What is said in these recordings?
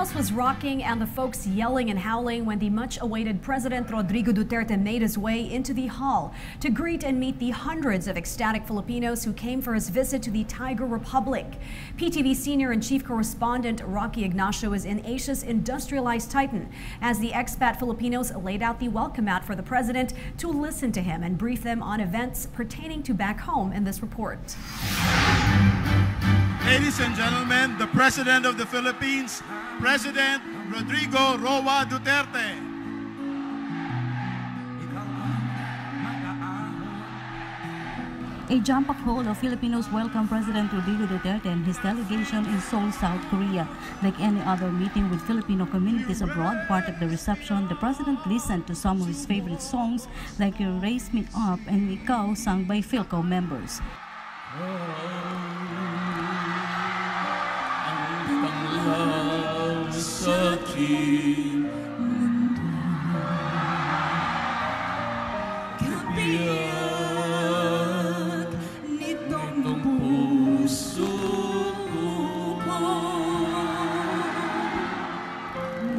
house was rocking and the folks yelling and howling when the much-awaited President Rodrigo Duterte made his way into the hall to greet and meet the hundreds of ecstatic Filipinos who came for his visit to the Tiger Republic. PTV senior and chief correspondent Rocky Ignacio is in Asia's industrialized titan as the expat Filipinos laid out the welcome mat for the president to listen to him and brief them on events pertaining to back home in this report. Ladies and gentlemen, the President of the Philippines, President Rodrigo Roa Duterte. A jam-packed hall of Filipinos welcomed President Rodrigo Duterte and his delegation in Seoul, South Korea. Like any other meeting with Filipino communities abroad, part of the reception, the president listened to some of his favorite songs like You Raise Me Up and Ikaw, sung by Philco members. Sa aking mundo, kabiyak nitong puso ko,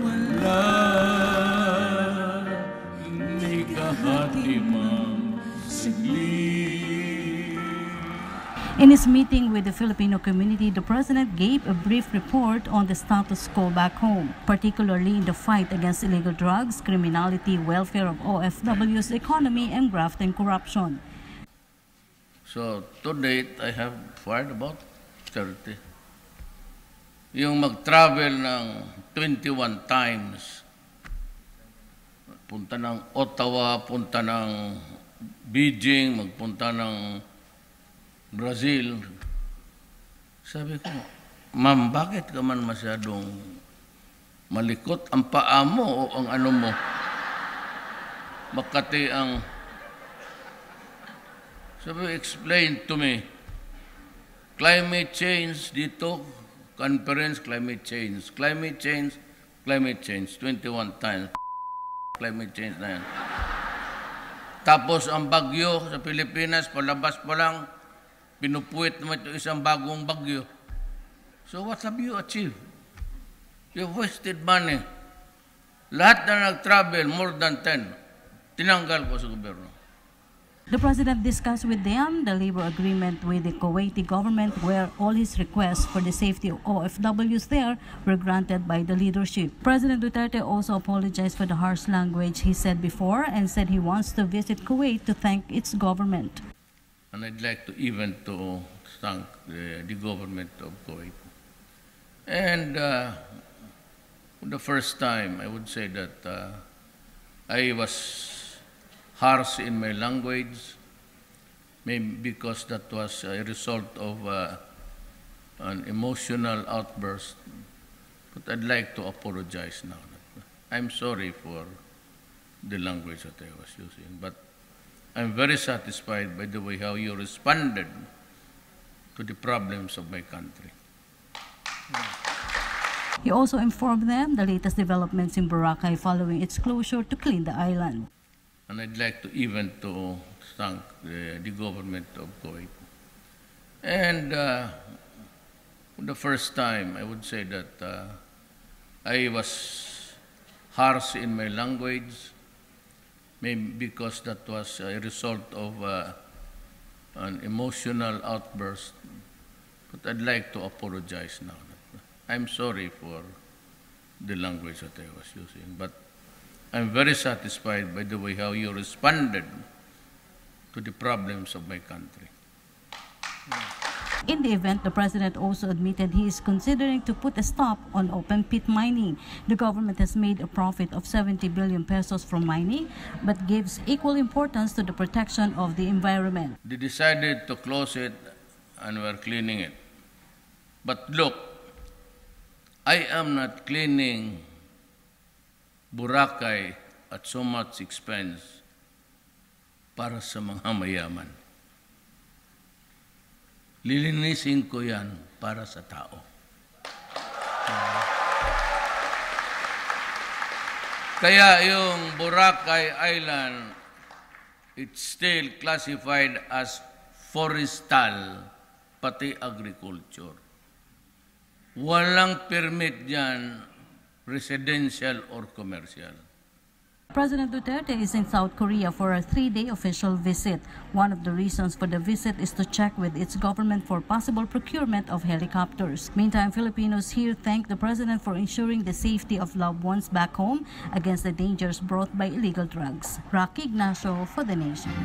wala may kahatimang sigli. In his meeting with the Filipino community, the president gave a brief report on the status quo back home, particularly in the fight against illegal drugs, criminality, welfare of OFWs, economy, and graft and corruption. So, to date, I have fired about 30. Yung mag-travel ng 21 times, punta ng Ottawa, punta ng Beijing, magpunta ng Brazil. Sabi ko, ma'am, bakit ka man masyadong malikot ang paa mo o ang ano mo? Makati ang... Sabi, explain to me. Climate change dito, conference, climate change. Climate change, climate change. 21 times. Climate change na yan. Tapos ang bagyo sa Pilipinas, palabas pa lang, pinupuwit naman ito isang bagong bagyo. So what have you achieved? You've wasted money. Lahat na nag-travel, more than 10, tinanggal ko sa gobyerno. The president discussed with them the labor agreement with the Kuwaiti government where all his requests for the safety of OFWs there were granted by the leadership. President Duterte also apologized for the harsh language he said before and said he wants to visit Kuwait to thank its government. And I'd like to even to thank the government of Kuwait. And for the first time, I would say that I was harsh in my language, maybe because that was a result of an emotional outburst. But I'd like to apologize now. I'm sorry for the language that I was using, but I'm very satisfied by the way how you responded to the problems of my country. He also informed them the latest developments in Boracay following its closure to clean the island. And I'd like to even to thank the government of Kuwait. And for the first time, I would say that I was harsh in my language, maybe because that was a result of an emotional outburst. But I'd like to apologize now. I'm sorry for the language that I was using, but I'm very satisfied by the way how you responded to the problems of my country. In the event, the president also admitted he is considering to put a stop on open-pit mining. The government has made a profit of 70 billion pesos from mining, but gives equal importance to the protection of the environment. They decided to close it and we're cleaning it. But look, I am not cleaning Boracay at so much expense para sa mga mayaman. Lilinisin ko yan para sa tao. Kaya yung Boracay Island, it's still classified as forestal, pati agriculture. Walang permit dyan residential or commercial. President Duterte is in South Korea for a 3-day official visit. One of the reasons for the visit is to check with its government for possible procurement of helicopters. Meantime, Filipinos here thank the president for ensuring the safety of loved ones back home against the dangers brought by illegal drugs. Rocky Ignacio for The Nation.